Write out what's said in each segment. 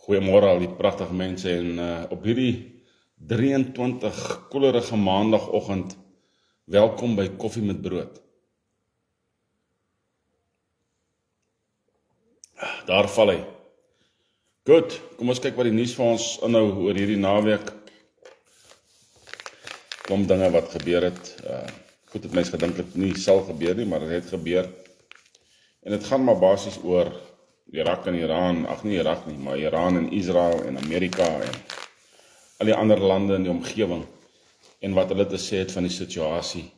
Goeiemôre al die pragtige mense en op hierdie 23 koelerige maandagoggend, welkom by Koffie met Brood. Daar val hy. Goed, kom ons kyk wat die nuus vir ons inhou oor hierdie naweek. Kom dinge wat gebeur het. Goed het mense gedink het nie sal gebeur nie, maar dit het gebeur. En dit gaan maar basies oor Irak en Iran, nie Irak nie, maar Iran en Israel en Amerika en al die ander lande in die omgewing en wat hulle te sê het van die situasie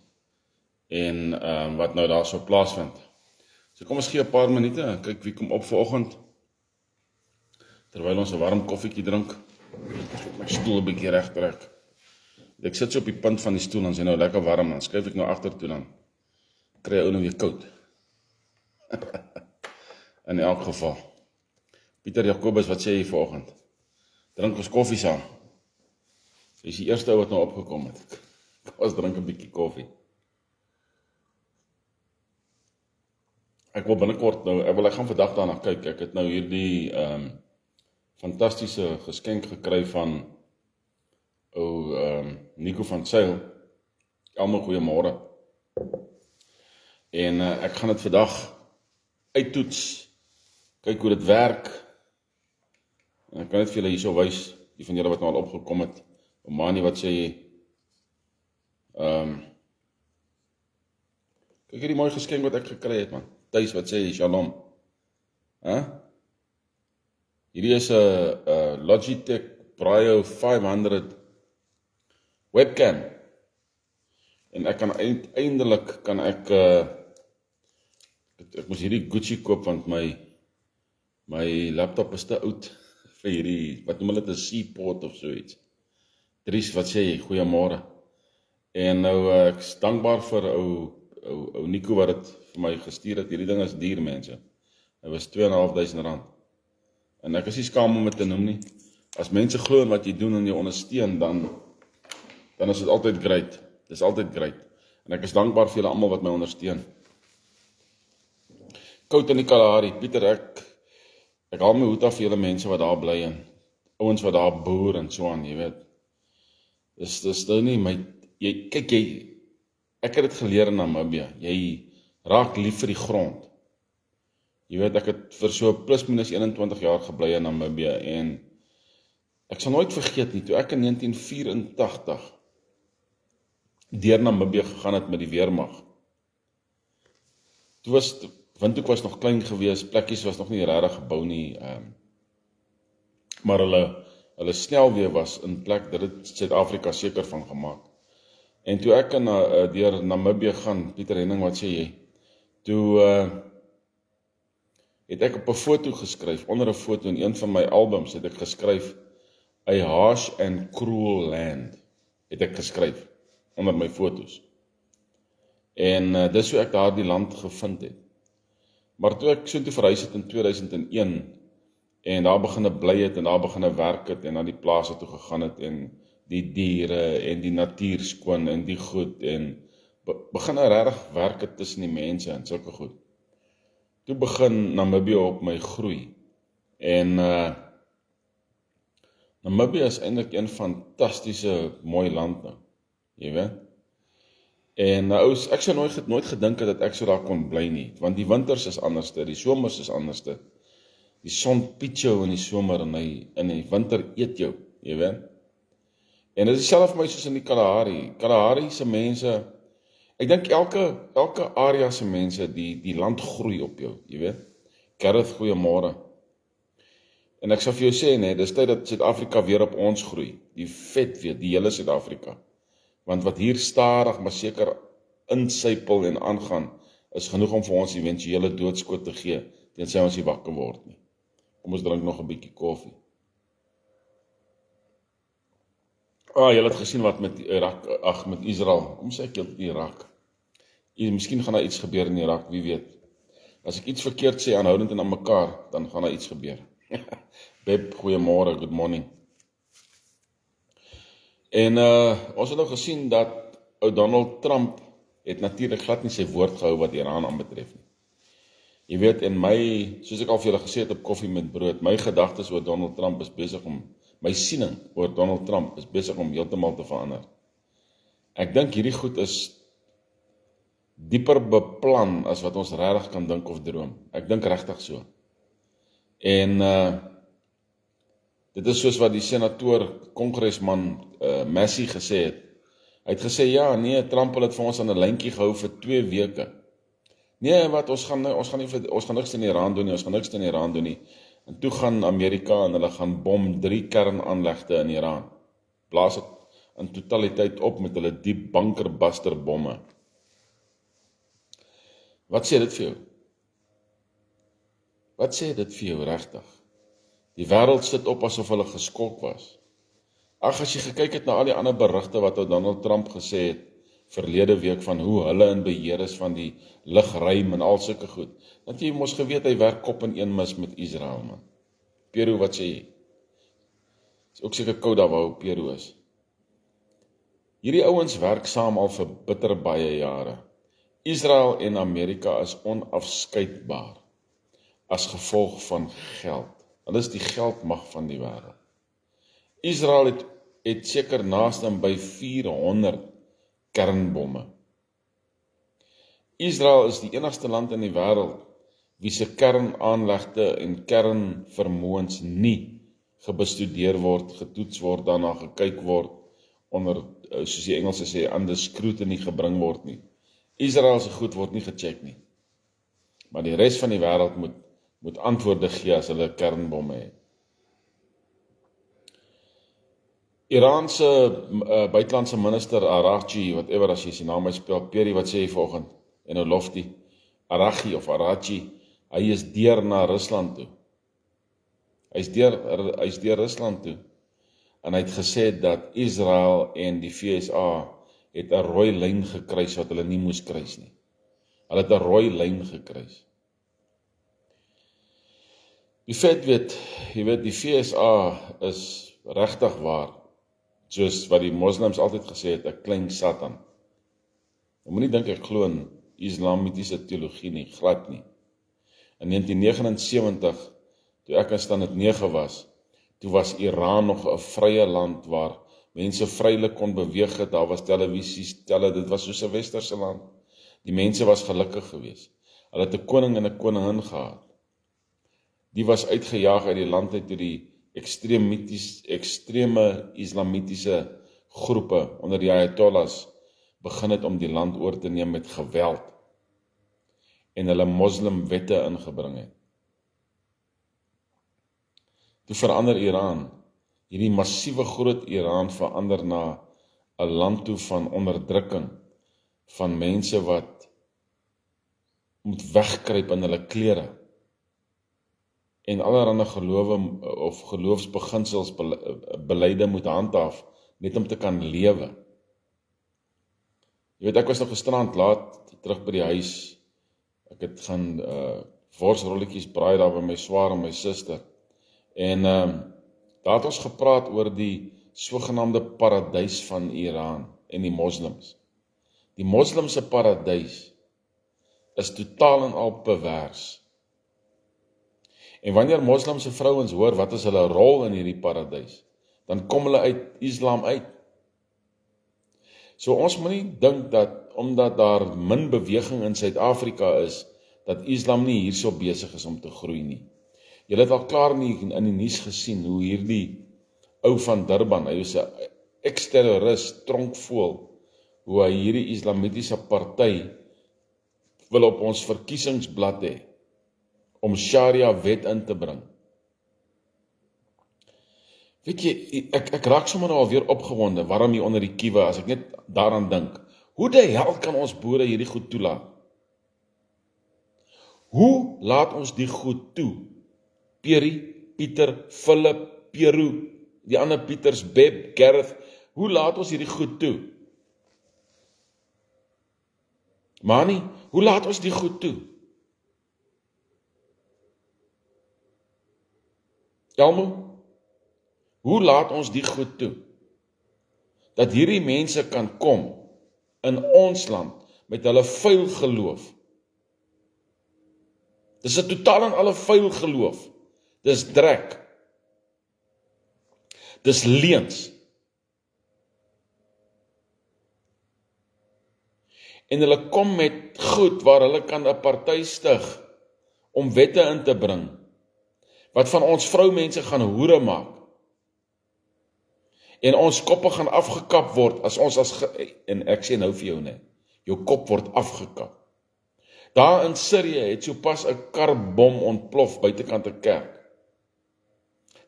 en wat nou daar so plaasvind. So kom ons gee 'n paar minute en kyk wie kom op vanoggend. Terwyl ons 'n warm koffieetjie drink, ek my stoel 'n bietjie reg trek. Ek sit so op die punt van die stoel en sy nou lekker warm, dan skuif ek nou agtertoe dan kry ou nou weer koud. In elk geval. Pieter Jacobus, wat sê jy vanoggend? Drink ons koffie saam. Jy is die eerste ou wat nou opgekom het. Kom ons drink 'n bietjie koffie. Ek wil binnekort nou, ek gaan vandag daarna kyk. Ek het nou hierdie fantastiese geskenk gekry van ou Nico van Sail. Almal goeiemôre. En ek gaan dit vandag uittoets. Kyk hoe dit werk. En ek kan net vir julle hierso wys, die van julle wat nou al opgekom het. Omani, wat sê jy? Kyk hierdie mooi geskenk wat ek gekry het, man. Thuis, wat sê jy? Shalom. Hierdie is 'n Logitech Brio 500 webcam. En ek kan uiteindelik ek moes hierdie Gucci koop want my laptop is te oud vir hierdie, wat noem hulle dit, 'n Seaport of so iets. Dries, wat sê jy? Goeiemôre. En nou, ek is dankbaar vir ou Nico wat dit vir my gestuur het. Hierdie ding is duur, mense. Hy was R2.500. En ek is nie skaam om dit te noem nie. As mense glo in wat jy doen en jy ondersteun, dan is dit altyd great. Dit is altyd great. En ek is dankbaar vir julle almal wat my ondersteun. Koud in die Kalahari, Pieter, ek haal my hoed af vir julle mense wat daar bly en ouens wat daar boer en so aan, jy weet. Dis nou nie my, ek het dit geleer in Namibië, jy raak lief vir die grond. Jy weet, ek het vir so plus minus 21 jaar gebly in Namibië en ek sal nooit vergeet nie, toe ek in 1984 deur Namibië gegaan het met die weermag. Windhoek was nog klein gewees, plekkies was nog nie regtig gebou nie, maar hulle snelweë was in plek, dit het Suid-Afrika seker van gemaak. En toe ek deur Namibië gaan, Pieter Henning, wat sê jy? Toe het ek op 'n foto geskryf, onder 'n foto in een van my albums het ek geskryf, A harsh and cruel land, het ek geskryf, onder my foto's. En dis hoe ek daardie land gevind het. Maar toe ek so toe verhuis het in 2001, en daar begine bly het, en daar begine werk het, en na die plase toe gegaan het, en die diere, en die natuur skoon, en die goed, en begine regtig werk het tussen die mense, en sulke goed. Toe begin Namibië op my groei, en Namibië is eintlik een fantastiese mooi land nou, jy weet. En ek sou nooit gedink het dat ek so daar kon bly nie, want die winters is anderste, die somers is anderste. Die son piet jou in die somer en die winter eet jou, jy weet. En dit is dieselfde vir my soos in die Kalahari. Kalahari se mense, ek dink elke area se mense, die land groei op jou, jy weet. Gareth, goeiemôre. En ek sal vir jou sê, nee, dis tyd dat Suid-Afrika weer op ons groei, die vet weer, die hele Suid-Afrika. Want wat hier stadig, maar seker insypel en aangaan, is genoeg om vir ons eventuele doodskoot te gee, tensy ons nie wakker word nie. Kom ons drink nog 'n bietjie koffie. Julle het gesien wat met Irak, met Israel, kom sê ek Irak. Miskien gaan daar iets gebeur in Irak, wie weet. As ek iets verkeerd sê, aanhoudend en aan mekaar, dan gaan daar iets gebeur. Beb, goeiemôre, good morning. En ons het nou gesien dat ou Donald Trump het natuurlik glad nie sy woord gehou wat Iran aanbetref nie. Jy weet, en soos ek al vir julle gesê het op koffie met brood, my gedagtes oor Donald Trump is besig om, my siening oor Donald Trump is besig om heeltemal te verander. Ek dink hierdie goed is dieper beplan as wat ons regtig kan dink of droom. Ek dink regtig so. En dit is soos wat die senator, kongresman Massey gesê het. Hy het gesê, ja, nee, Trump het vir ons aan 'n lyntjie gehou vir 2 weke. Nee, wat, ons gaan niks in Iran doen nie, En toe gaan Amerika en hulle gaan bom 3 kernaanlegte in Iran. Blaas het in totaliteit op met hulle diep bunkerbuster bomme. Wat sê dit vir jou? Wat sê dit vir jou regtig? Die wêreld sit op asof hulle geskok was. Ag, as jy gekyk het na al die ander berigte wat Donald Trump gesê het verlede week van hoe hulle in beheer is van die lugruim en al sulke goed, dat jy mos geweet hy werk kop in een mis met Israel, man. Peru, wat sê jy? Is ook seker koud daar waar Peru is. Hierdie ouens werk saam al vir bitter baie jare. Israel en Amerika is onafskeidbaar as gevolg van geld. Hulle is die geldmag van die wêreld. Israel het seker naaste by 400 kernbomme. Israel is die enigste land in die wêreld wie se kernaanlegte en kernvermoëns nie gebestudeer word, getoets word, daarna gekyk word, onder, soos die Engelse sê, under scrutiny gebring word nie. Israel se goed word nie gecheck nie. Maar die res van die wêreld moet antwoorde gee as hulle kernbomme het. Iraanse buitelandse minister Araghchi, whatever as jy sy naam uitspel, Peri, wat sê hy vanoggend, en Olofti, Araghchi of Araghchi, hy is deur na Rusland toe. Hy is deur Rusland toe. En hy het gesê dat Israel en die VSA het 'n rooi lyn gekruis wat hulle nie moes kruis nie. Hulle het 'n rooi lyn gekruis. Die feit jy weet, die VSA is regtig waar, soos wat die moslems altyd gesê het, 'n klein Satan. Jy moenie dink ek glo in islamitiese teologie nie, glad nie. In 1979, toe ek in standaard 9 was, toe was Iran nog 'n vrye land waar mense vrylik kon beweeg het, daar was televisies, dit was soos 'n westerse land. Die mense was gelukkig geweest. Hulle het 'n koning en 'n koningin gehad. Die was uitgejaag uit die land uit toe die ekstreme islamitiese groepe onder die Ayatollahs begin het om die land oor te neem met geweld en hulle moslimwette ingebring het. Toe verander Iran, hierdie massiewe groot Iran verander na 'n land toe van onderdrukking, van mense wat moet wegkruip in hulle klere, en allerhande gelowe of geloofsbeginsels beleide moet handhaaf, net om te kan lewe. Jy weet, ek was nog gisterand laat terug by die huis, ek het gaan worsrolletjies braai daar by my swaar en my suster, en daar het ons gepraat oor die sogenaamde paradys van Iran en die moslems. Die moslimse paradys is totaal en al pervers. En wanneer moslimse vrouens hoor wat is hulle rol in hierdie paradys, dan kom hulle uit Islam uit. So ons moet nie dink dat, omdat daar min beweging in Suid-Afrika is, dat Islam nie hierso besig is om te groei nie. Julle het al klaar in die nuus gesien, hoe hierdie ou van Durban, hy was 'n ex-terrorist, tronkvoël, hoe hy hierdie islamitiese party wil op ons verkiesingsblad hê, om Sharia wet in te bring. Weet jy, ek raak sommer nou alweer opgewonde, waarom hier onder die kiewe, as ek net daaraan dink, hoe die hel kan ons boere hierdie goed toelaat? Hoe laat ons die goed toe? Peri, Pieter, Philip, Peru, die ander Pieters, Beb, Gareth, hoe laat ons hierdie goed toe? Mani, hoe laat ons die goed toe? Elmo, hoe laat ons die goed toe? Dat hierdie mense kan kom in ons land met hulle vuil geloof. Dis 'n totaal en alle vuil geloof. Dis drek. Dis leuns. En hulle kom met goed waar hulle kan 'n party stig om wette in te bring, wat van ons vroumense gaan hoere maak. En ons koppe gaan afgekap word as ons en ek sê nou vir jou nee, jou kop word afgekap. Daar in Sirië het sopas 'n karbom ontplof buitekant 'n kerk.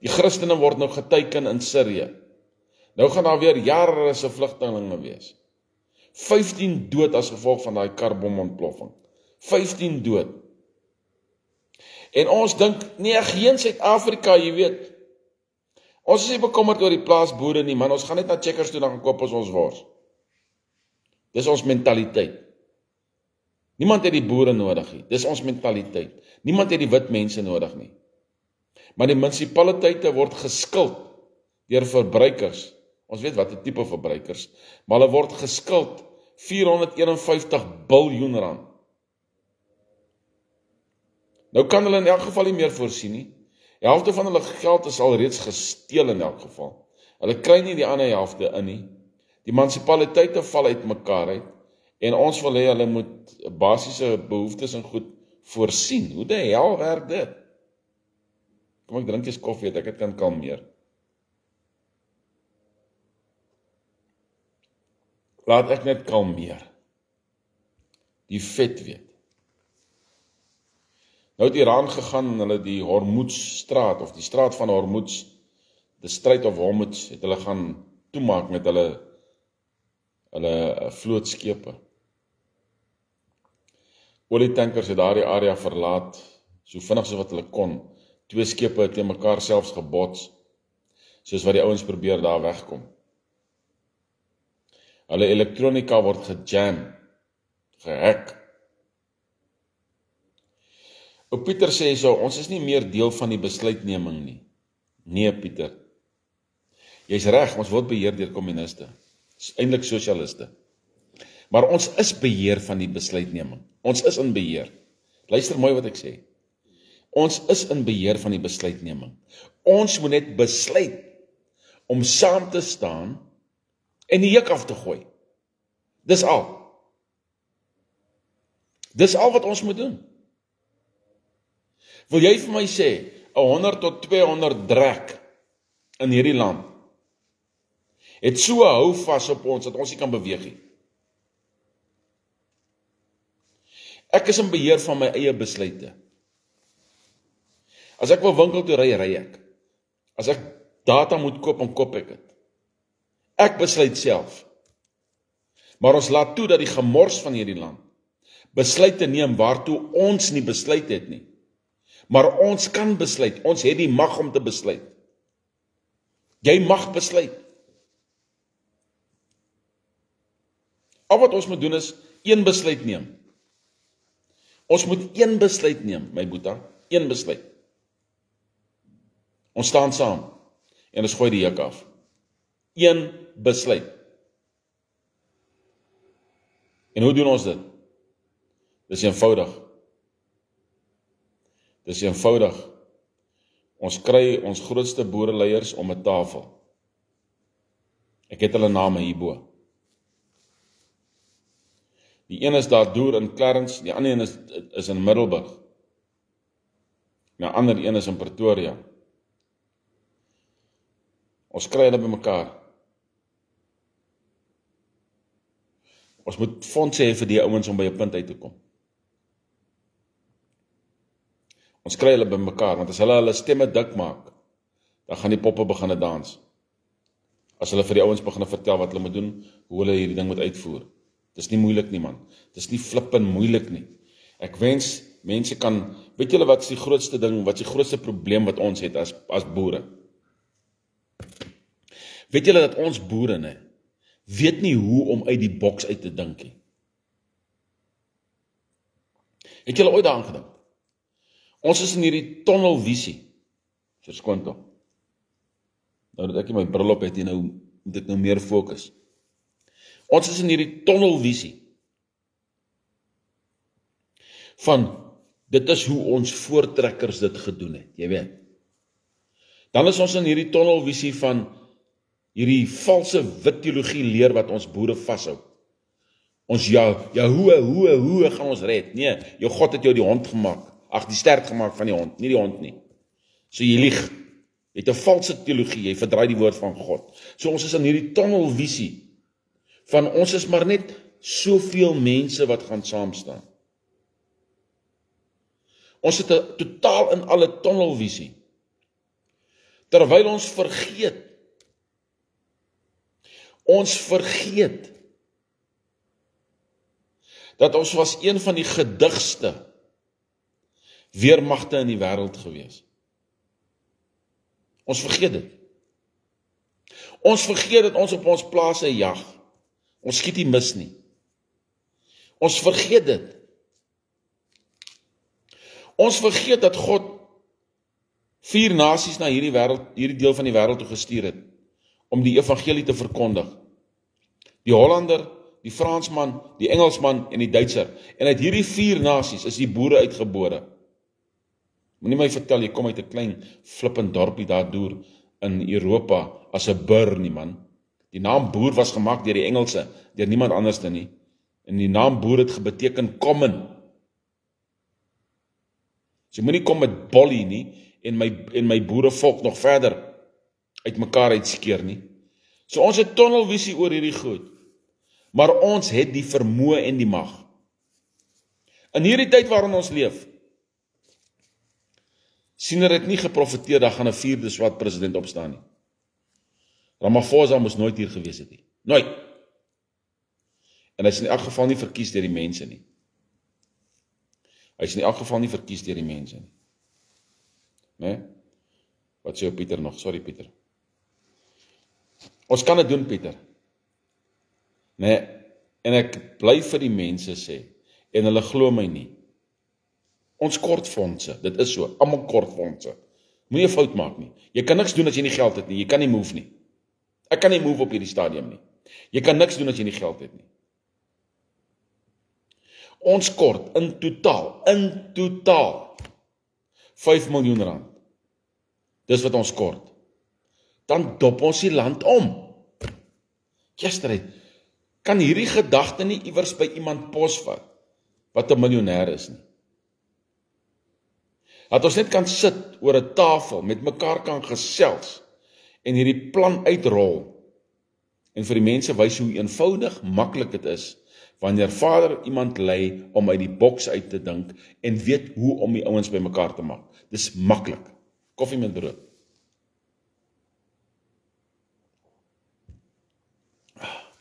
Die Christene word nou geteiken in Sirië. Nou gaan daar weer jare se vlugtelinge wees. 15 dood as gevolg van daai karbomontploffing. 15 dood. En ons dink, nee, geen Suid-Afrika, jy weet. Ons is nie bekommerd oor die plaasboere nie, man, ons gaan net na Checkers toe, dan gaan koop ons wors. Dis ons mentaliteit. Niemand het die boere nodig nie, dis ons mentaliteit. Niemand het die wit mense nodig nie. Maar die munisipaliteite word geskuld deur verbruikers. Ons weet wat 'n tipe verbruikers, maar hulle word geskuld 451 biljoen rand. Nou kan hulle in elk geval nie meer voorsien nie. Die helfte van hulle geld is al reeds gesteel in elk geval. Hulle kry nie die ander helfte in nie. Die munisipaliteite val uit mekaar uit en ons wil hê hulle moet basiese behoeftes en goed voorsien. Hoe die hel werk dit? Kom ek drink eers koffie, ek kan kalmeer. Laat ek net kalmeer. Die vet weet. Nou het Iran gegaan en hulle die Hormuzstraat, of die straat van Hormuz, the Strait of Hormuz, het hulle gaan toemaak met hulle vlootskepe. Olietankers het daardie area verlaat, so vinnig so wat hulle kon. 2 skepe het teen mekaar selfs gebots, soos wat die ouens probeer daar wegkom. Hulle elektronika word gejam, gehack. Ou Pieter sê so, ons is nie meer deel van die besluitneming nie. Nee, Pieter. Jy's reg, ons word beheer deur kommuniste. Dis eintlik sosialiste. Maar ons is beheer van die besluitneming. Ons is in beheer. Luister mooi wat ek sê. Ons is in beheer van die besluitneming. Ons moet net besluit om saam te staan en die juk af te gooi. Dis al. Dis al wat ons moet doen. Wil jy vir my sê, 100 tot 200 drek in hierdie land, het so hou vas op ons, dat ons nie kan beweeg nie. Ek is in beheer van my eie besluite. As ek wil winkel toe ry, ry ek. As ek data moet koop, dan koop ek dit. Ek besluit self. Maar ons laat toe dat die gemors van hierdie land besluite neem waartoe ons nie besluit het nie. Maar ons kan besluit, ons het die mag om te besluit. Jy mag besluit. Al wat ons moet doen is, een besluit neem. Ons moet een besluit neem, my boeta, een besluit. Ons staan saam, en ons gooi die juk af. Een besluit. En hoe doen ons dit? Dis eenvoudig. Dis eenvoudig. Ons kry ons grootste boereleiers om 'n tafel. Ek het hulle name hierbo. Die een is daar deur in Clarence, die ander een is in Middelburg. Die ander een is in Pretoria. Ons kry hulle bymekaar. Ons moet fondse hê vir die ouens om by 'n punt uit te kom. Ons kry hulle bymekaar, want as hulle stemme dik maak, dan gaan die poppe begine dans. As hulle vir die ouens begine vertel wat hulle moet doen, hoe hulle hierdie ding moet uitvoer. Dis nie moeilik nie, man. Dis nie flippend moeilik nie. Ek wens mense kan, weet julle wat is die grootste ding, wat is die grootste probleem wat ons het as boere? Weet julle dat ons boere, nee, weet nie hoe om uit die boks uit te dink nie. Het julle ooit daaraan gedink? Ons is in hierdie tunnelvisie. Verskoon tog. Nou dat ek my bril op het, en nou moet ek nou meer fokus. Ons is in hierdie tunnelvisie van Dit is hoe ons voortrekkers dit gedoen het, jy weet. Dan is ons in hierdie tunnelvisie van hierdie valse wit teologie leer wat ons boere vashou. Ons hoe gaan ons red? Nee, jou God het jou die hond gemaak. Ag, die stert gemaak van die hond, nie die hond nie. So jy lieg. Jy het 'n valse teologie, jy verdraai die woord van God. So ons is in hierdie tunnelvisie van ons is maar net soveel mense wat gaan saam staan. Ons het 'n totaal in alle tunnelvisie. Terwyl ons vergeet dat ons was een van die gedigste weermagte in die wêreld gewees. Ons vergeet dit. Ons vergeet dat ons op ons plase jag. Ons skiet nie mis nie. Ons vergeet dit. Ons vergeet dat God 4 nasies na hierdie deel van die wêreld toe gestuur het, om die evangelie te verkondig. Die Hollander, die Fransman, die Engelsman en die Duitser. En uit hierdie 4 nasies is die boere uitgebore. Moenie my vertel, jy kom uit 'n klein flippend dorpie daar deur in Europa as 'n boer nie, man. Die naam boer was gemaak deur die Engelse, deur niemand anders nie. En die naam boer het beteken common. So moenie kom met bolly nie, en my boerevolk nog verder uit mekaar uitskeer nie. So ons het tunnelvisie oor hierdie goed, maar ons het die vermoë en die mag. In hierdie tyd waarin ons leef, sien dit nie geprofeteer, daar gaan 'n 4de swart president opstaan nie. Ramaphosa moes nooit hier gewees het nie. Nooit. En hy is in elk geval nie verkies deur die mense nie. Hy is in elk geval nie verkies deur die mense nie. Nee? Wat sê Pieter nog? Sorry Pieter. Ons kan dit doen, Pieter. Nee, en ek bly vir die mense sê, en hulle glo my nie. Ons kort fondse, dit is so, almal kort fondse. Moenie 'n fout maak nie. Jy kan niks doen as jy nie geld het nie, jy kan nie move nie. Ek kan nie move op hierdie stadium nie. Jy kan niks doen as jy nie geld het nie. Ons kort in totaal 5 miljoen rand. Dis wat ons kort. Dan dop ons die land om. Gisterheid, kan hierdie gedagte nie iewers by iemand posvat wat 'n miljonair is nie. Dat ons net kan sit oor 'n tafel, met mekaar kan gesels en hierdie plan uitrol en vir die mense wys hoe eenvoudig, maklik dit is wanneer Vader iemand lei om uit die boks uit te dink en weet hoe om die ouens by mekaar te maak. Dis maklik. Koffie met brood.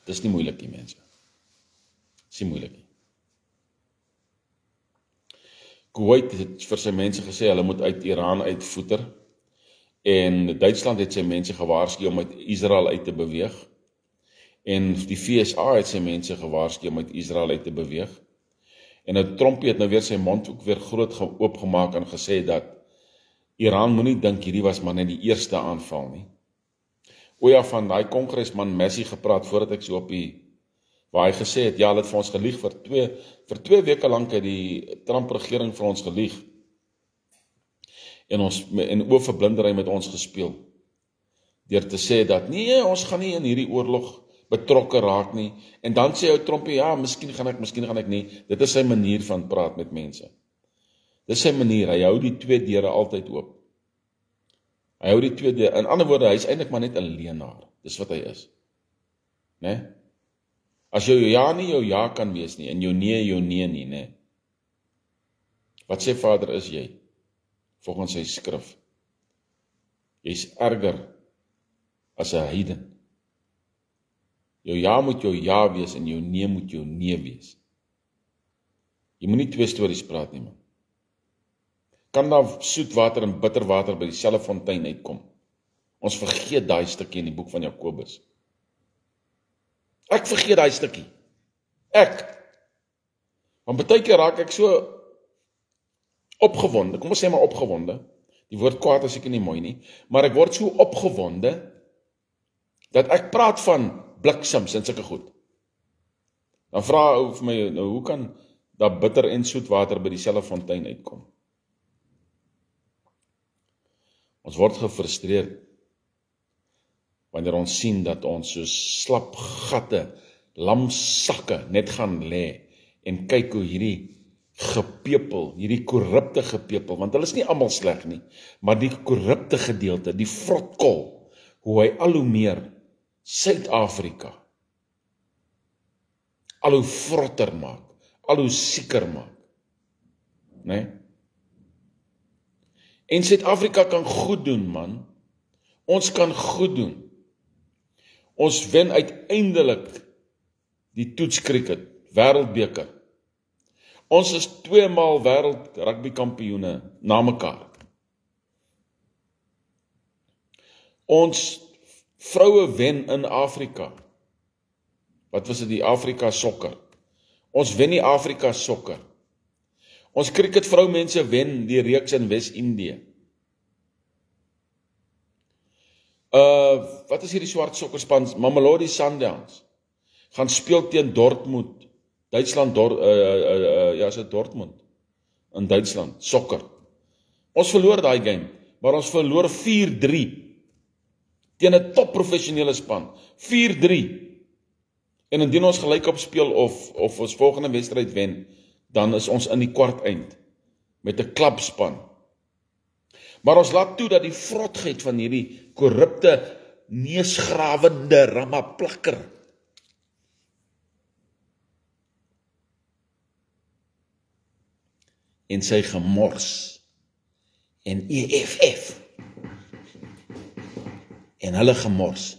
Dis nie moeilik nie, mense. Dis nie moeilik nie. Kuwait het vir sy mense gesê, hulle moet uit Iran uitvoeter, en Duitsland het sy mense gewaarsku om uit Israel uit te beweeg, en die FSA het sy mense gewaarsku om uit Israel uit te beweeg, en nou Trumpie het nou weer sy mond ook weer groot oopgemaak en gesê dat Iran moenie dink hierdie was maar net die eerste aanval nie. O ja, van daai kongresman Messi gepraat voordat ek so op waar hy gesê het, ja, hulle het vir ons gelieg vir 2 weke lank het die Trump-regering vir ons gelieg. En oorverblindery met ons gespeel. Deur te sê dat, nee, ons gaan nie in hierdie oorlog betrokke raak nie. En dan sê ou Trumpie, ja, miskien gaan ek nie. Dit is sy manier van praat met mense. Dit is sy manier, hy hou die 2 deure altyd oop. Hy hou die 2 deure, in ander woorde, hy is eintlik maar net 'n leenaar. Dis wat hy is. Né? As jou ja nie jou ja kan wees nie, en jou nee nie, né? Wat sê Vader is jy? Volgens sy skrif. Jy's erger as 'n heiden. Jou ja moet jou ja wees en jou nee moet jou nee wees. Jy moenie 2 stories praat nie, man. Kan daar soet water en bitter water by dieselfde fontein uitkom? Ons vergeet daai stukkie in die boek van Jakobus. Ek vergeet daai stukkie. Want baie keer raak ek so opgewonde, kom ons sê maar opgewonde, die woord kwaad is seker nie mooi nie, maar ek word so opgewonde, dat ek praat van bliksems en sulke goed. Dan vra ou vir my, nou hoe kan dat bitter en soet water by dieselfde fontein uitkom. Ons word gefrustreerd wanneer ons sien dat ons so slap gatte, lamsakke net gaan lê en kyk hoe hierdie gepepel, hierdie korrupte gepepel, want hulle is nie almal sleg nie, maar die korrupte gedeelte, die vrotkol, hoe hy al hoe meer Suid-Afrika al hoe vrotter maak, al hoe sieker maak, né? En Suid-Afrika kan goed doen, man. Ons kan goed doen. Ons wen uiteindelik die toetskriket, wêreldbeker. Ons is 2 maal wêreld rugbykampioene na mekaar. Ons vroue wen in Afrika. Wat was dit, die Afrika sokker? Ons wen die Afrika sokker. Ons kriketvroumense wen die reeks in Wes-Indië. Wat is hierdie swart sokkerspan? Mamelodi Sundowns gaan speel teen Dortmund. Duitsland, is dit Dortmund in Duitsland, sokker. Ons verloor daai game, maar ons verloor 4-3 teen 'n top professionele span. 4-3. En indien ons gelykop speel of ons volgende wedstryd wen, dan is ons in die kwart eind met 'n klapspan. Maar ons laat toe dat die vrotheid van hierdie korrupte, neusgrawende rammaplakker en sy gemors en EFF en hulle gemors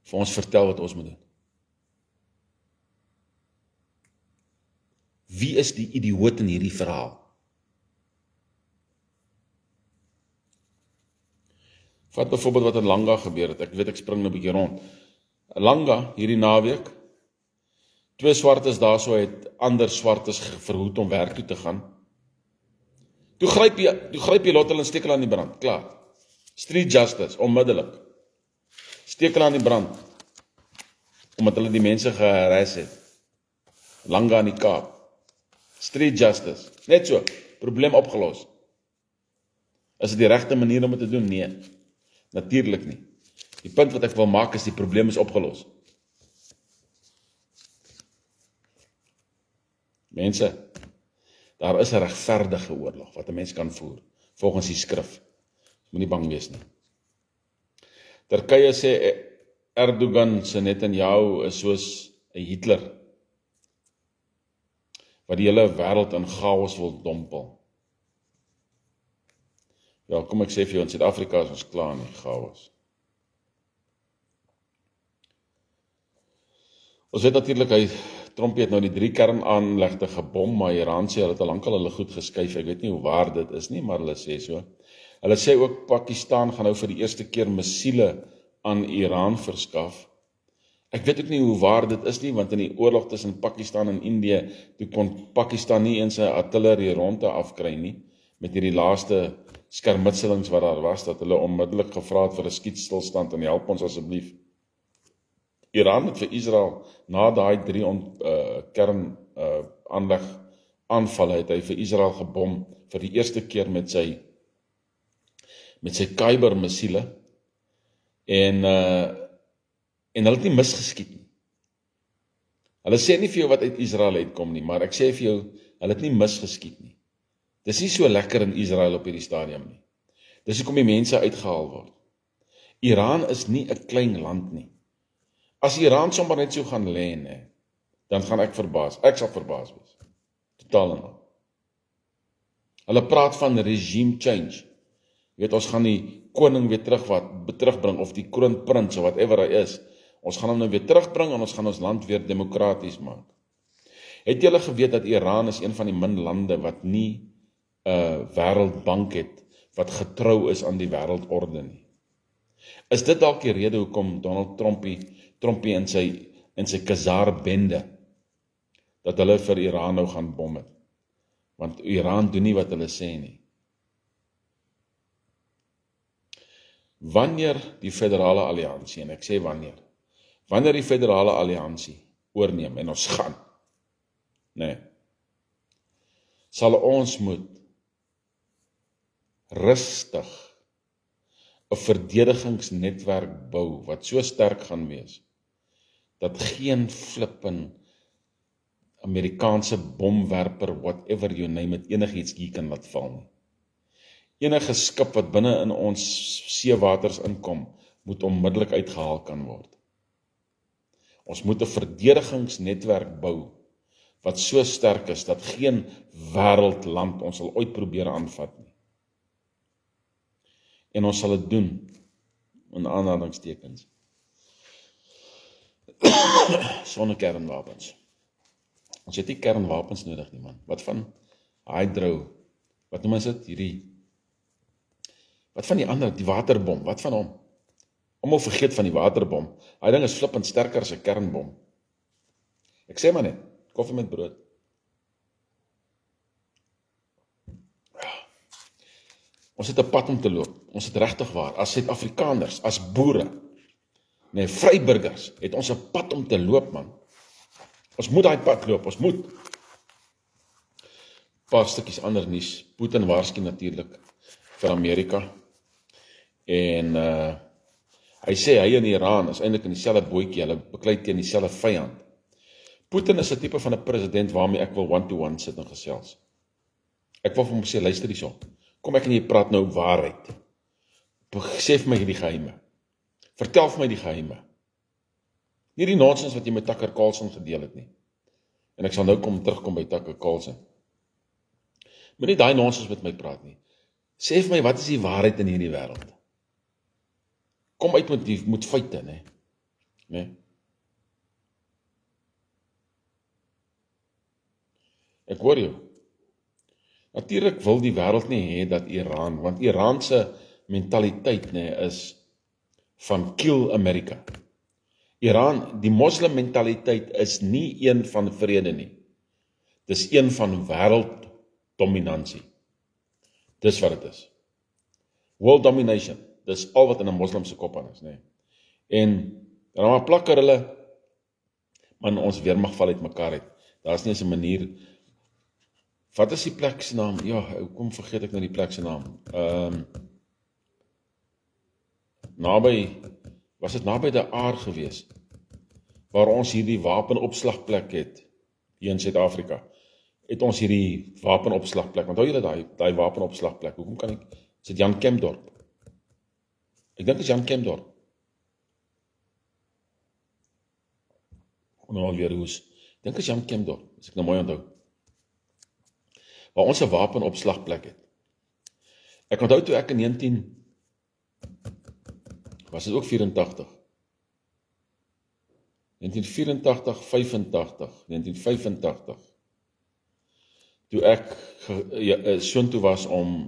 vir ons vertel wat ons moet doen. Wie is die idioot in hierdie verhaal? Vat byvoorbeeld wat in Langa gebeur het. Ek weet ek spring nou 'n bietjie rond. Langa hierdie naweek, 2 swartes daarso het ander swartes verhoed om werk toe te gaan. Toe gryp jy lot hulle en steek hulle aan die brand. Klaar. Street justice, onmiddellik. Steek hulle aan die brand. Omdat hulle die mense geharas het. Langa in die Kaap. Street justice. Net so, probleem opgelos. Is dit die regte manier om dit te doen? Nee. Natuurlik nie. Die punt wat ek wil maak is die probleem is opgelos. Mense, daar is 'n regverdige oorlog wat 'n mens kan voer, volgens die skrif. Moenie bang wees nie. Turkye sê Erdogan se Netanyahu is soos 'n Hitler, wat die hele wêreld in chaos wil dompel. Ja, kom ek sê vir jou, in Suid-Afrika is ons klaar in chaos. Ons weet natuurlik, Trump het nou die 3 kernaanlegte gebom, maar Iran sê hulle het al lankal hulle goed geskuif. Ek weet nie hoe waar dit is nie, maar hulle sê so. Hulle sê ook Pakistan gaan nou vir die eerste keer missiele aan Iran verskaf. Ek weet ook nie hoe waar dit is nie, want in die oorlog tussen Pakistan en Indië, toe kon Pakistan nie eens 'n artillerie ronde afkry nie, met hierdie laaste skermutselings wat daar was, dat hulle onmiddellik gevra het vir 'n skietstilstand en help ons asseblief. Iran het vir Israel, na daai 3 kernaanleg aanvalle, het hy vir Israel gebom vir die eerste keer met sy Kyber missiele en hulle het nie misgeskiet nie. Hulle sê nie vir jou wat uit Israel uitkom nie, maar ek sê vir jou, hulle het nie misgeskiet nie. Dis nie so lekker in Israel op hierdie stadium nie. Dis hoekom die mense uitgehaal word. Iran is nie 'n klein land nie. As Iran sommer net so gaan lê, nee, dan gaan ek sal verbaas wees. Totaal en al. Hulle praat van regime change. Jy weet, ons gaan die koning weer terugbring, of die kroonprins, of whatever hy is. Ons gaan hom nou weer terugbring, en ons gaan ons land weer demokraties maak. Het julle geweet dat Iran is een van die min lande wat nie 'n wêreldbank het, wat getrou is aan die wêreldorde nie? Is dit dalk die rede hoekom Donald Trumpie in sy Khazar-bende, dat hulle vir Iran nou gaan bom het? Want Iran doen nie wat hulle sê nie. Wanneer die federale alliansie, en ek sê wanneer die federale alliansie oorneem, en ons gaan, nee, sal ons moet rustig 'n verdedigingsnetwerk bou, wat so sterk gaan wees, dat geen flippin Amerikaanse bomwerper, whatever you name it, enigiets hier kan laat val nie. Enige skip wat binne in ons seewaters inkom, moet onmiddellik uitgehaal kan word. Ons moet 'n verdedigingsnetwerk bou, wat so sterk is, dat geen wêreldland ons sal ooit probeer aanvat nie. En ons sal dit doen, in aanhalingstekens, sonder kernwapens. Ons het nie kernwapens nodig nie, man. Wat van wat noem ons dit? Wat van die ander, die waterbom, wat van hom? Almal vergeet van die waterbom. Hy ding is flippend sterker as 'n kernbom. Ek sê maar net, koffie met brood. Ons het 'n pad om te loop. Ons het regtig waar, as Suid-Afrikaners, as boere, vryburgers, het ons 'n pad om te loop, man. Ons moet daai pad loop, ons moet. Paar stukkies ander nuus. Putin waarsku natuurlik vir Amerika. En hy sê hy en Iran is eintlik in dieselfde bootjie, hulle beklei teen dieselfde vyand. Putin is 'n tipe van 'n president waarmee ek wil one-to-one sit en gesels. Ek wil vir hom sê, luister hierso. Kom ek en jy praat nou waarheid. Sê vir my die geheime. Vertel vir my die geheime. Nie die nonsens wat jy met Tucker Carlson gedeel het nie. En ek sal nou terugkom by Tucker Carlson. Moet nie daai nonsens met my praat nie. Sê vir my, wat is die waarheid in hierdie wêreld? Kom uit met feite, né? Ek hoor jou. Natuurlik wil die wêreld nie hê dat Iran, want Iran se mentaliteit is van kill America. Iran, die moslim mentaliteit is nie een van vrede nie. Dis een van wêrelddominansie. Dis wat dit is. World domination, dis al wat in 'n moslim se kop aan is, En dan maar plakker hulle, man, ons weermag val uit mekaar uit. Daar's nie eens 'n manier. Wat is die plek se naam? Ja, hoekom vergeet ek nou die plek se naam? Was dit naby De Aar gewees, waar ons hierdie wapenopslagplek het, hier in Suid-Afrika, het ons hierdie wapenopslagplek, onthou julle daai wapenopslagplek, hoekom kan ek, is dit Jan Kempdorp? Ek dink is Jan Kempdorp. Nou alweer hoes, ek dink is Jan Kempdorp, as ek nou mooi onthou, waar ons 'n wapenopslagplek het. Ek onthou toe ek in was dit ook 84, 1985, toe ek soontoe was om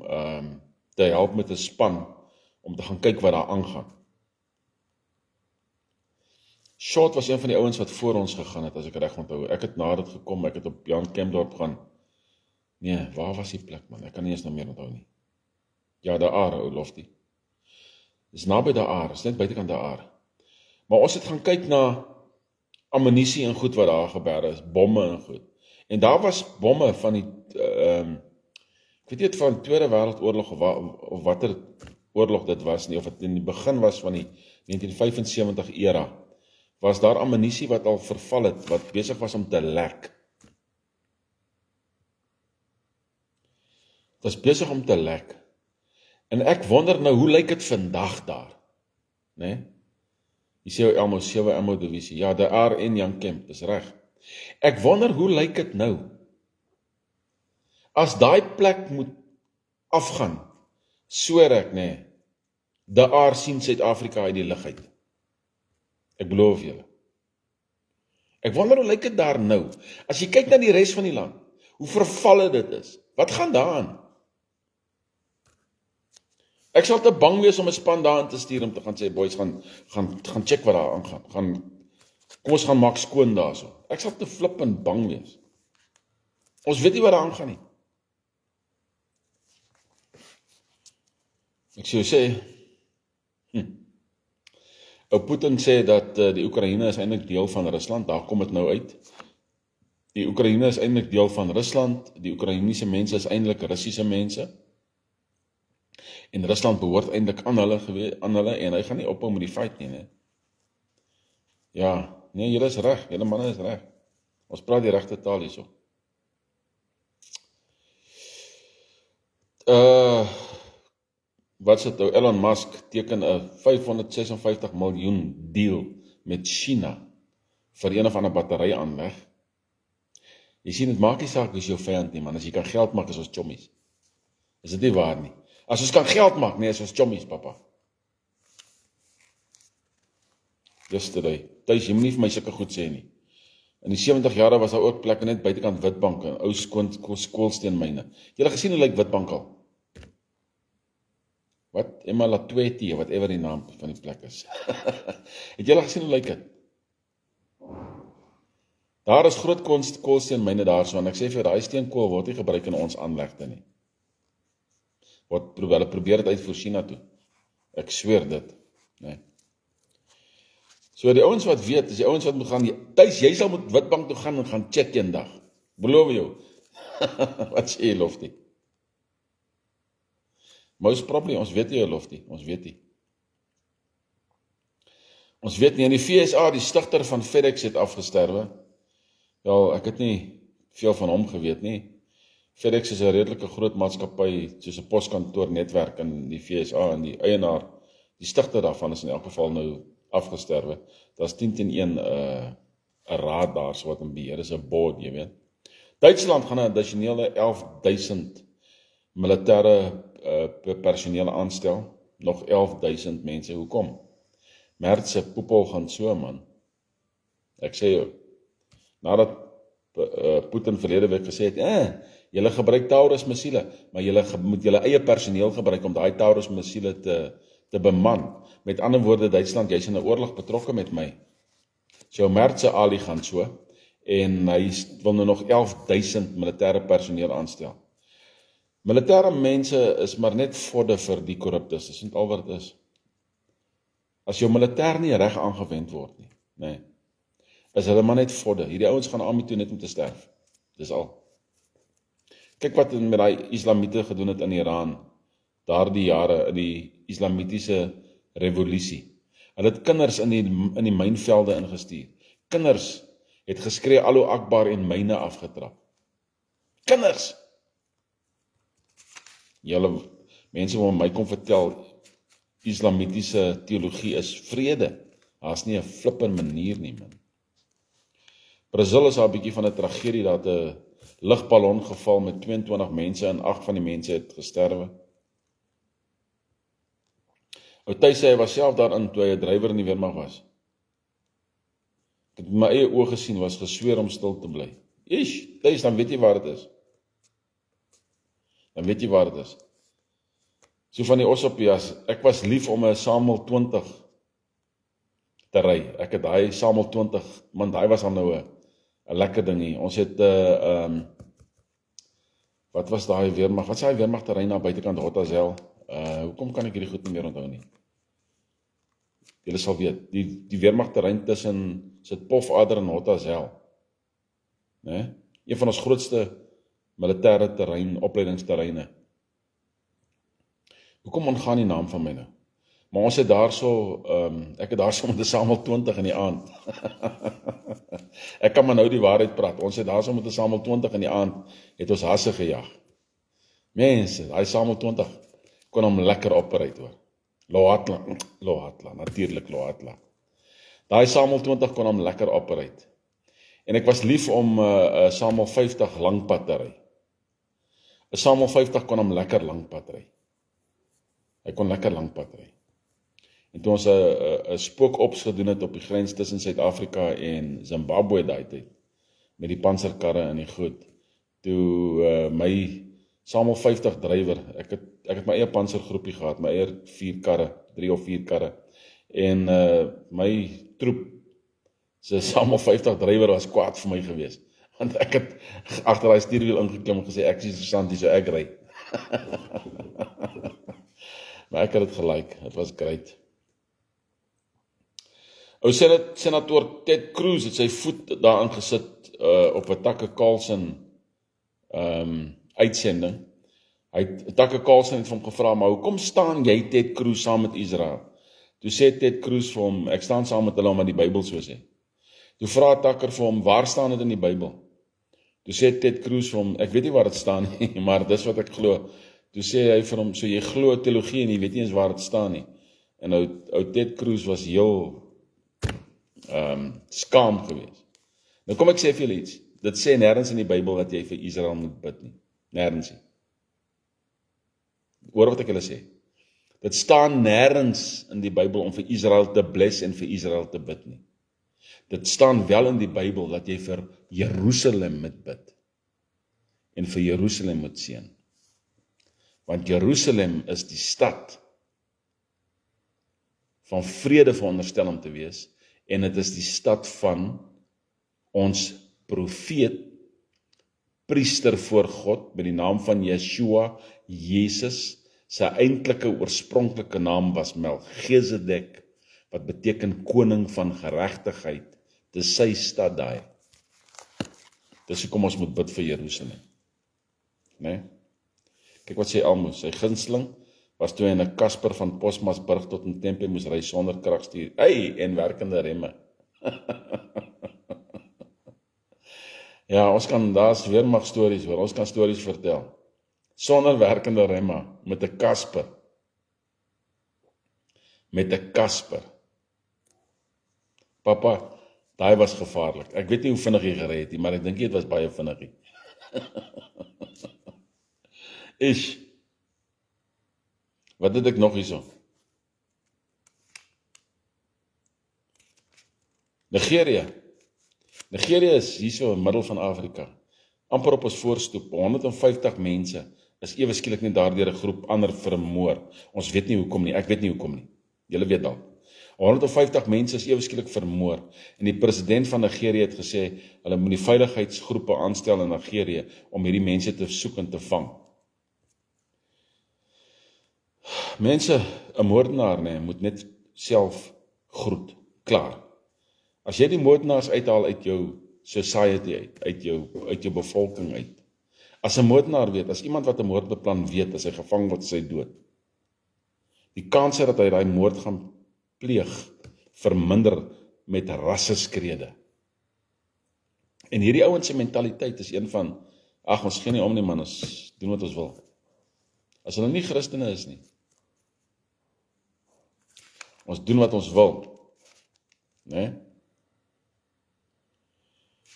te help met 'n span, om te gaan kyk wat daar aangaan. Short was een van die ouens wat voor ons gegaan het, as ek reg onthou. Ek het na dit gekom, ek het op Jan Kempdorp gaan. Nee, waar was die plek, man? Ek kan nie eens nou meer onthou nie. Ja, De Aar, ou loftie. Dis naby De Aar, is net buitekant De Aar. Maar ons het gaan kyk na ammunisie en goed wat daar gebeure is, bomme en goed. En daar was bomme van die, ek weet nie van Tweede Wêreldoorlog of watter oorlog dit was nie, of het in die begin was van die 1975 era, was daar ammunisie wat al verval het, wat besig was om te lek. Dit is besig om te lek. En ek wonder nou, hoe lyk dit vandag daar? Die 7 Ammo divisie, ja, De Aar en Jan Kemp, dis reg. Ek wonder, hoe lyk dit nou? As daai plek moet afgaan, sweer ek, De Aar sien Suid-Afrika uit die lug uit. Ek beloof julle. Ek wonder, hoe lyk dit daar nou? As jy kyk na die res van die land, hoe vervalle dit is, wat gaan daaraan? Ek sal te bang wees om 'n span daarin te stuur om te gaan sê, boys, gaan check wat daar aangaan. Kom ons gaan maak skoon daarso. Ek sal te flippend bang wees. Ons weet nie wat daar aangaan nie. Ek sê, Putin sê dat die Oekraïne is eintlik deel van Rusland, daar kom dit nou uit. Die Oekraïne is eintlik deel van Rusland, die Oekraïense mense is eintlik Russiese mense, en Rusland behoort eintlik aan hulle, en hy gaan nie ophou met die feit nie, né? Ja, nee, julle is reg, julle manne is reg. Ons praat die regte taal hierso. Wat is dit nou? Elon Musk teken 'n 556 miljoen deal met China vir een of ander batteryaanleg. Jy sien, dit maak nie saak wie is jou vyand nie, man. As jy kan geld maak, is ons chommies. Is dit nie waar nie? As ons kan geld maak, nee, is ons chommies, papa. Yesterday, thuis, jy moet nie vir my sulke goed sê nie. In die 70 jare was daar ook plekke net buitekant Witbank, ou skoolsteenmyne. Jy het gesien hoe lyk Witbank al? Wat? Emma Latweti, whatever die naam van die plek is. Het jy gesien hoe lyk dit? Daar is groot koolsteenmyne daar so, en ek sê vir jou, daai steenkool word nie gebruik in ons aanlegte nie. Hulle probeer dit uit vir China toe. Ek sweer dit. Nee. So die ouens wat weet, is die ouens wat moet gaan, Thys, jy sal met Witbank toe gaan en gaan check een dag. Beloof jou. Wat sê jy, Loftie? Most probably, ons weet nie, Loftie, ons weet nie. Ons weet nie, in die VSA, die stigter van FedEx het afgesterwe. Wel, ek het nie veel van hom geweet nie. FedEx is 'n redelike groot maatskappy, soos 'n poskantoor netwerk in die VSA, en die eienaar, die stigter daarvan is in elk geval nou afgesterwe. Daar's 10-1 'n raad daar, so wat in beheer is, 'n board, jy weet. Duitsland gaan 'n addisionele 11,000 militêre personeel aanstel, nog 11,000 mense. Hoekom? Merz se poepel gaan so, man. Ek sê jou, nadat Putin verlede week gesê het, julle gebruik Taurus missiele, maar julle moet julle eie personeel gebruik om daai Taurus missiele te beman. Met ander woorde, Duitsland, jy's in 'n oorlog betrokke met my. So Merz se Ali gaan so, en hy wil nou nog 11,000 militêre personeel aanstel. Militêre mense is maar net vodde vir die korruptes, dis net al wat dit is. As jou militêr nie reg aangewend word nie, nee, is hulle maar net vodde. Hierdie ouens gaan army toe net om te sterf. Dis al. Kyk wat met daai islamiete gedoen het in Iran, daardie jare, in die islamitiese revolusie. Hulle het kinders in die mynvelde ingestuur. Kinders het geskree Allahu Akbar en myne afgetrap. Kinders! Julle mense wat my kom vertel, islamitiese teologie is vrede. Daar's nie 'n flippin manier nie, man. Brazil is daar 'n bietjie van 'n tragedie, dat 'n lugballon geval met 22 mense en 8 van die mense het gesterwe. Thys sê hy was self daarin toe hy 'n drywer in die weermag was. Ek het my eie oë gesien, was gesweer om stil te bly. Thys, dan weet jy waar dit is. Dan weet jy waar dit is. So van die Ossopias, ek was lief om 'n Samuel 20 te ry. Ek het daai Samuel 20, want daai was al nou 'n lekker ding hier. Ons het wat was daai weermag? Wat is daai weermag terrein na buitekant Hotazel? Hoekom kan ek hierdie goed nie meer onthou nie? Julle sal weet, die weermag terrein tussen Sitpof-Ader en Hotazel. Né? Een van ons grootste militêre terrein, opleidingsterreine. Hoekom ontgaan die naam van my nou? Maar ons het daarso, ek het daarso met 'n Samuel 20 in die aand. Ek kan maar nou die waarheid praat. Ons het daarso met 'n Samuel 20 in die aand, het ons hasse gejag. Mense, daai Samuel 20 kon hom lekker operate hoor. Lohatla, natuurlik Lohatla. Daai Samuel 20 kon hom lekker operate. En ek was lief om 'n Samuel 50 langpad te ry. 'n Samuel 50 kon hom lekker langpad ry. Hy kon lekker langpad ry. En toe ons 'n spookops gedoen het op die grens tussen Suid-Afrika en Zimbabwe daai tyd, met die panserkarre en die goed, toe my Samuel 50 drywer, ek het my eie pansergroepie gehad, my eie 4 karre, 3 of 4 karre, en my troep se Samuel 50 drywer was kwaad vir my gewees, want ek het agter daai stuurwiel ingeklim en gesê, ek is interessant hier, so ek ry. Maar ek het dit gelike, het was great. Ou senator Ted Cruz het sy voet daarin gesit op 'n Tucker Carlson uitsending. Tucker Carlson het vir hom gevra, maar hoekom staan jy Ted Cruz saam met Israel? Toe sê Ted Cruz vir hom, ek staan saam met hulle omdat die Bybel so sê. Toe vra Tucker vir hom, waar staan dit in die Bybel? Toe sê Ted Cruz vir hom, ek weet nie waar dit staan nie, maar dis wat ek glo. Toe sê hy vir hom, so jy glo teologie en jy weet nie eens waar dit staan nie. En ou Ted Cruz was heel skaam geweest. Nou kom ek sê vir julle iets, dit sê nêrens in die Bybel dat jy vir Israel moet bid nie. Nêrens nie. Hoor wat ek julle sê. Dit staan nêrens in die Bybel om vir Israel te bless en vir Israel te bid nie. Dit staan wel in die Bybel dat jy vir Jerusalem moet bid en vir Jerusalem moet seën. Want Jerusalem is die stad van vrede veronderstel om te wees en dit is die stad van ons profeet, priester voor God met die naam van Yeshua, Jesus. Sy eintlike oorspronklike naam was Melchizedek, wat beteken koning van geregtigheid. Dis sy stad daai. Dis hoekom ons moet bid vir Jerusalem. Nee? Kyk wat sê Almos, sy gunsteling was toe hy in 'n Kasper van Posmasburg tot in Tempe moes ry sonder kragstuur. En werkende remme. Ja, ons kan, daar's weermag stories hoor, ons kan stories vertel. Sonder werkende remme, met 'n Kasper. Met 'n Kasper. Papa, daai was gevaarlik. Ek weet nie hoe vinnig jy gery het nie, maar ek dink dit was baie vinnig. Wat het ek nog hierso? Nigerië is hierso in middel van Afrika. Amper op ons voorstoep, 150 mense is ewe skielik net daardeur 'n groep ander vermoor. Ons weet nie hoekom nie, ek weet nie hoekom nie. Julle weet dalk. 150 mense is ewe skielik vermoor en die president van Nigerië het gesê hulle moet die veiligheidsgroepe aanstel in Nigerië om hierdie mense te soek en te vang. Mense, 'n moordenaar moet net self groet, klaar. As jy die moordenaars uithaal uit jou society uit jou bevolking uit. As 'n moordenaar weet, as iemand wat 'n moord beplan weet, as hy gevang word, sy dood. Die kans dat hy daai moord gaan pleeg, verminder met rasseskrede. En hierdie ouens se mentaliteit is een van, ons gee nie om nie man, ons doen wat ons wil. As hulle nie Christene is nie. Ons doen wat ons wil. Nee?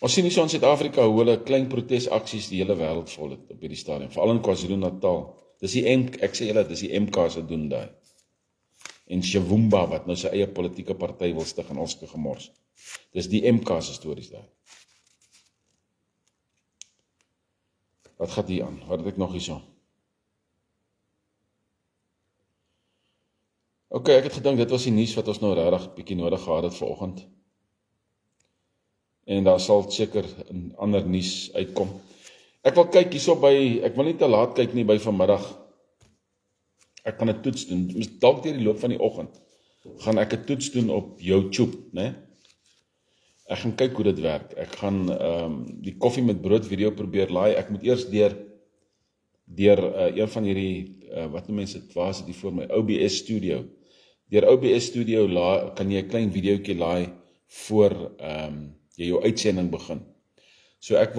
Ons sien nie so in Suid-Afrika hoe hulle klein protesaksies die hele wêreld vol het op hierdie stadium, veral in KwaZulu-Natal. Dis die ek sê julle, dis die MK's wat doen daai. En Shavumba wat nou sy eie politieke party wil stig en ons gemors. Dis die MK's se stories daai. Wat gaan hier aan? Wat het ek nog hierso? Ok, ek het gedink dit was die nuus wat ons nou regtig bietjie nodig gehad het vanoggend. En daar sal seker 'n ander nuus uitkom. Ek wil kyk hierso by, ek wil nie te laat kyk nie by vanmiddag. Ek gaan 'n toets doen, dalk deur die loop van die oggend, gaan ek 'n toets doen op YouTube, né? Ek gaan kyk hoe dit werk. Ek gaan die koffie met brood video probeer laai. Ek moet eers deur een van hierdie, wat noem mense dit, waar is dit hier voor my, OBS Studio. Deur OBS Studio kan jy 'n klein videoetjie laai voor jy jou uitsending begin. So ek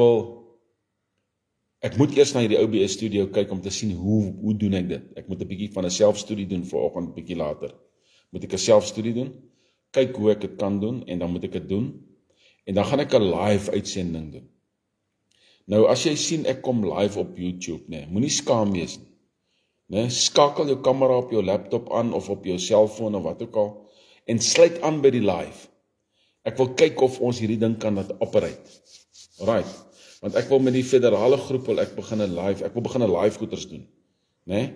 moet eers na hierdie OBS Studio kyk om te sien hoe doen ek dit. Ek moet 'n bietjie van 'n selfstudie doen vanoggend, bietjie later. Moet ek 'n selfstudie doen, kyk hoe ek dit kan doen en dan moet ek dit doen. En dan gaan ek 'n live uitsending doen. Nou as jy sien ek kom live op YouTube, moenie skaam wees nie. Skakel jou kamera op jou laptop aan of op jou selfoon of wat ook al en sluit aan by die live. Ek wil kyk of ons hierdie ding kan laat operate. Alright. Want ek wil met die federale groep ek wil begin 'n live goeters doen, né?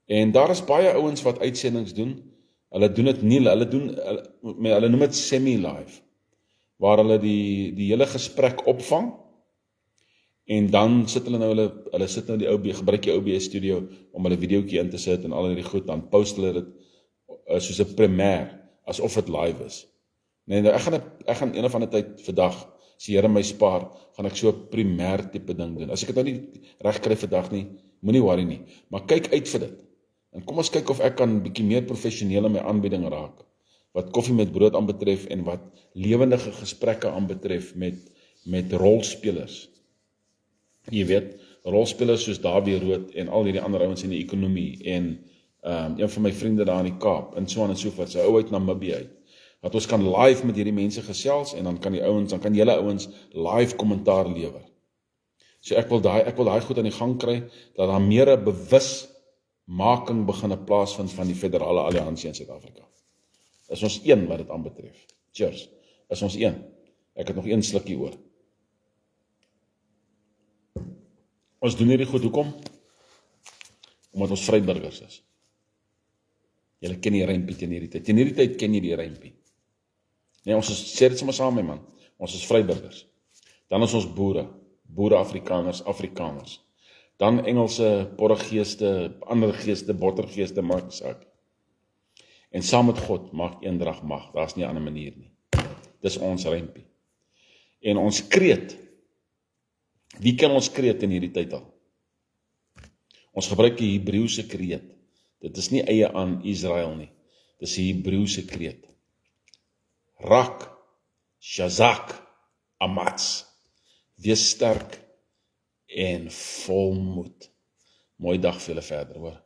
En daar is baie ouens wat uitsendings doen. Hulle doen dit nie, hulle noem dit semi-live, waar hulle die hele gesprek opvang en dan sit hulle sit nou die gebruik die OBS Studio om hulle videoetjie in te sit en al hierdie goed, dan post hulle dit soos 'n premiere, asof dit live is. Nee, nou ek gaan een of ander tyd vandag as die Here my spaar, gaan ek so 'n primêr tipe ding doen. As ek dit nou nie reg kry vandag nie, moenie worry nie, maar kyk uit vir dit. En kom ons kyk of ek kan bietjie meer professioneel in my aanbieding raak, wat koffie met brood aanbetref en wat lewendige gesprekke aanbetref met rolspelers. Jy weet, rolspelers soos Davie Rood en al hierdie ander ouens in die ekonomie en een van my vriende daar in die Kaap en so aan en so voort, sy ou uit Namibië uit. Dat ons kan live met hierdie mense gesels en dan kan julle ouens live kommentaar lewer. So ek wil daai goed aan die gang kry, dat daar meer 'n bewusmaking begin plaasvind van die federale alliansie in Suid-Afrika. Is ons een wat dit aanbetref. Cheers. Is ons een. Ek het nog een slukkie oor. Ons doen hierdie goed, hoekom? Omdat ons vryburgers is. Julle ken die rympie teen hierdie tyd. Teen hierdie tyd ken jy die rympie. Nee, sê dit sommer saam met man. Ons is vryburgers. Dan is ons boere Afrikaners. Dan Engelse, Portugeeste, ander geeste, bottergeeste, maak nie saak. En saam met God maak eendrag mag. Daar's nie 'n ander manier nie. Dis ons rympie. En ons kreet. Wie ken ons kreet in hierdie tyd al? Ons gebruik die Hebreëse kreet. Dit is nie eie aan Israel nie. Dis die Hebreëse kreet. Rak, Shazak, Amats. Wees sterk en volmoed. Mooi dag vir julle verder, hoor.